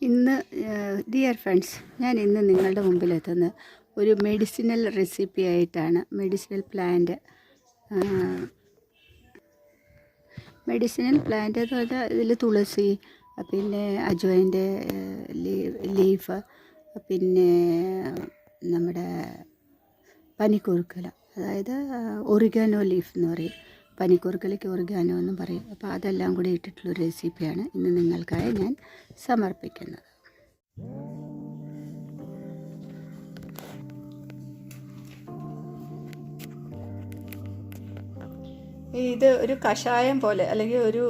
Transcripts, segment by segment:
ഇന്ന് dear friends, ഞാൻ ഇന്ന് നിങ്ങളുടെ മുമ്പിലെത്തുന്നത് ഒരു മെഡിസിനൽ റെസിപ്പി ആയിട്ടാണ്. മെഡിസിനൽ പ്ലാന്റ് എന്ന് പറഞ്ഞാൽ ഇതിൽ തുളസി, പിന്നെ അജ്വൈൻ്റെ ലീഫ്, പിന്നെ നമ്മുടെ പനിക്കൂർക്കല, അതായത് ഒറിഗാനോ ലീഫ് എന്ന് പറയും. പനിക്കൂർക്കലയ്ക്ക് ഒറിഗാനോ എന്നും പറയും. അപ്പോൾ അതെല്ലാം കൂടി ഇട്ടിട്ടുള്ളൊരു റെസിപ്പിയാണ് ഇന്ന് നിങ്ങൾക്കായി ഞാൻ സമർപ്പിക്കുന്നത്. ഇത് ഒരു കഷായം പോലെ അല്ലെങ്കിൽ ഒരു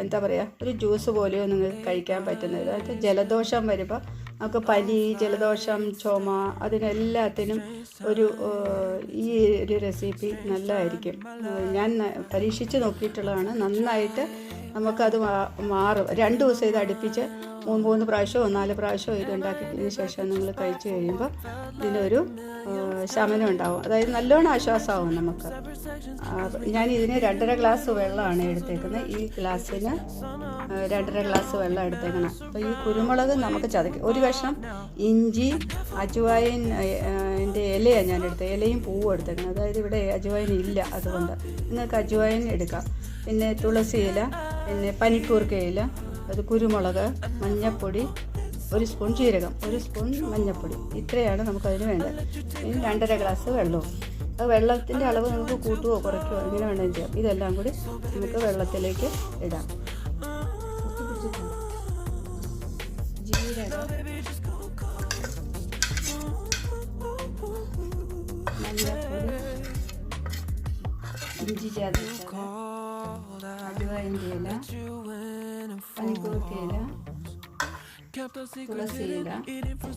എന്താ പറയുക, ഒരു ജ്യൂസ് പോലെയോ നിങ്ങൾക്ക് കഴിക്കാൻ പറ്റുന്നത്. അതായത് ജലദോഷം വരുമ്പോൾ നമുക്ക് പനി, ജലദോഷം, ചുമ, അതിനെല്ലാത്തിനും ഈ ഒരു റെസിപ്പി നല്ലതായിരിക്കും. ഞാൻ പരീക്ഷിച്ച് നോക്കിയിട്ടുള്ളതാണ്. നന്നായിട്ട് നമുക്കത് മാറും. 2 ദിവസം ഇത് അടുപ്പിച്ച് 3 പ്രാവശ്യമോ 4 പ്രാവശ്യമോ ഇത് ഉണ്ടാക്കിയതിന് ശേഷം നിങ്ങൾ കഴിച്ച് കഴിയുമ്പോൾ ഇതിനൊരു ശമനം ഉണ്ടാവും. അതായത് നല്ലോണം ആശ്വാസമാവും നമുക്ക്. ഞാൻ ഇതിന് 2.5 ഗ്ലാസ് വെള്ളമാണ് എടുത്തേക്കുന്നത്. ഈ ഗ്ലാസ്സിന് 2.5 ഗ്ലാസ് വെള്ളം എടുത്തേക്കണം. അപ്പോൾ ഈ കുരുമുളക് നമുക്ക് ചതയ്ക്കും. ഒരു കഷ്ണം ഇഞ്ചി, അജ്വൈൻ്റെ ഇലയാണ് ഞാൻ എടുത്തത്. ഇലയും പൂവും എടുത്തേക്കണം. അതായത് ഇവിടെ അജ്വൈൻ ഇല്ല, അതുകൊണ്ട് നിങ്ങൾക്ക് അജ്വൈൻ എടുക്കാം. പിന്നെ തുളസി ഇല, പിന്നെ പനിക്കൂർക്ക ഇല, അത് കുരുമുളക്, മഞ്ഞൾപ്പൊടി, 1 സ്പൂൺ ജീരകം, 1 സ്പൂൺ മഞ്ഞൾപ്പൊടി, ഇത്രയാണ് നമുക്കതിന് വേണ്ടത്. ഇനി 2.5 ഗ്ലാസ് വെള്ളവും. അത് വെള്ളത്തിൻ്റെ അളവ് നമുക്ക് കൂട്ടുകയോ കുറയ്ക്കുകയോ ഇങ്ങനെ വേണമെങ്കിൽ ചെയ്യാം. ഇതെല്ലാം കൂടി നമുക്ക് വെള്ളത്തിലേക്ക് ഇടാം. ജീരകം, മഞ്ഞൾപ്പൊടി, ഇഞ്ചി ചതച്ചത്, അജ്വൈൻ്റെ ഇല, പനിക്കൂർക്കയില, തുളസിയില.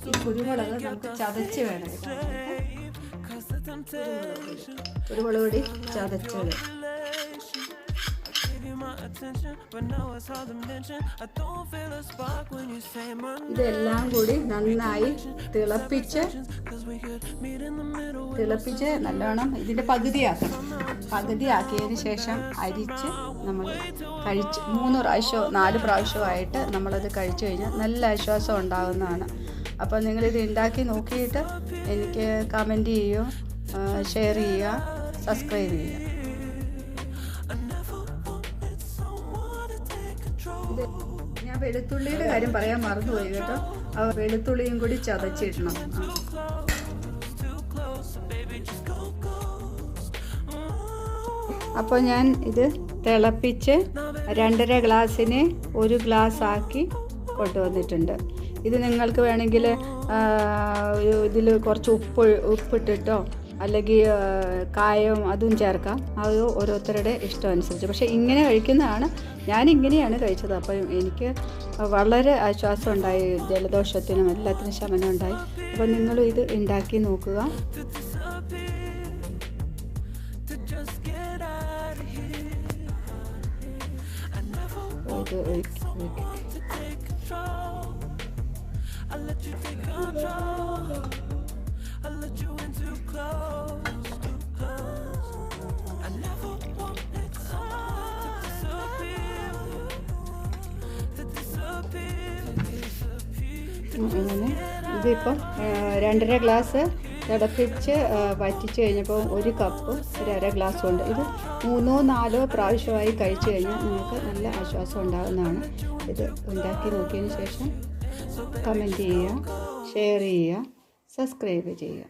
ഈ കുരുമുളക് നമുക്ക് ചതച്ച് വേണം. കുരുമുളക് പൊടി ചതച്ചത്. ഇതെല്ലാം കൂടി നന്നായി തിളപ്പിച്ച് നല്ലോണം ഇതിൻ്റെ പകുതിയാക്കിയതിന് ശേഷം അരിച്ച് നമ്മൾ 3 പ്രാവശ്യമോ 4 പ്രാവശ്യമോ ആയിട്ട് നമ്മളത് കഴിച്ചു കഴിഞ്ഞാൽ നല്ല ആശ്വാസം ഉണ്ടാകുന്നതാണ്. അപ്പോൾ നിങ്ങളിത് ഉണ്ടാക്കി നോക്കിയിട്ട് എനിക്ക് കമൻറ്റ് ചെയ്യുക, ഷെയർ ചെയ്യുക, സബ്സ്ക്രൈബ് ചെയ്യുക. ഞാൻ വെളുത്തുള്ളിയുടെ കാര്യം പറയാൻ മറന്നുപോയി കേട്ടോ. ആ വെളുത്തുള്ളിയും കൂടി ചതച്ചിടണം. അപ്പോൾ ഞാൻ ഇത് തിളപ്പിച്ച് 2.5 ഗ്ലാസ്സിന് 1 ഗ്ലാസ് ആക്കി കൊണ്ടുവന്നിട്ടുണ്ട്. ഇത് നിങ്ങൾക്ക് വേണമെങ്കിൽ ഇതിൽ കുറച്ച് ഉപ്പിട്ടിട്ടോ അല്ലെങ്കിൽ കായം അതും ചേർക്കാം. അത് ഓരോരുത്തരുടെ ഇഷ്ടം അനുസരിച്ച്. പക്ഷേ ഇങ്ങനെ കഴിക്കുന്നതാണ്, ഞാനിങ്ങനെയാണ് കഴിച്ചത്. അപ്പം എനിക്ക് വളരെ ആശ്വാസം ഉണ്ടായി. ജലദോഷത്തിനും എല്ലാത്തിനും ശമനം ഉണ്ടായി. അപ്പോൾ നിങ്ങളും ഇത് ഉണ്ടാക്കി നോക്കുക. അങ്ങനെ ഇതിപ്പം 2.5 ഗ്ലാസ് തിളപ്പിച്ച് വറ്റിച്ച് കഴിഞ്ഞപ്പോൾ 1 കപ്പ് 1.5 ഗ്ലാസ് കൊണ്ട് ഇത് 3 4 പ്രാവശ്യമായി കഴിച്ചു കഴിഞ്ഞാൽ നിങ്ങൾക്ക് നല്ല ആശ്വാസം ഉണ്ടാകുന്നതാണ്. ഇത് ഉണ്ടാക്കി നോക്കിയതിന് ശേഷം കമൻറ്റ് ചെയ്യുക, ഷെയർ ചെയ്യുക, സബ്സ്ക്രൈബ് ചെയ്യുക.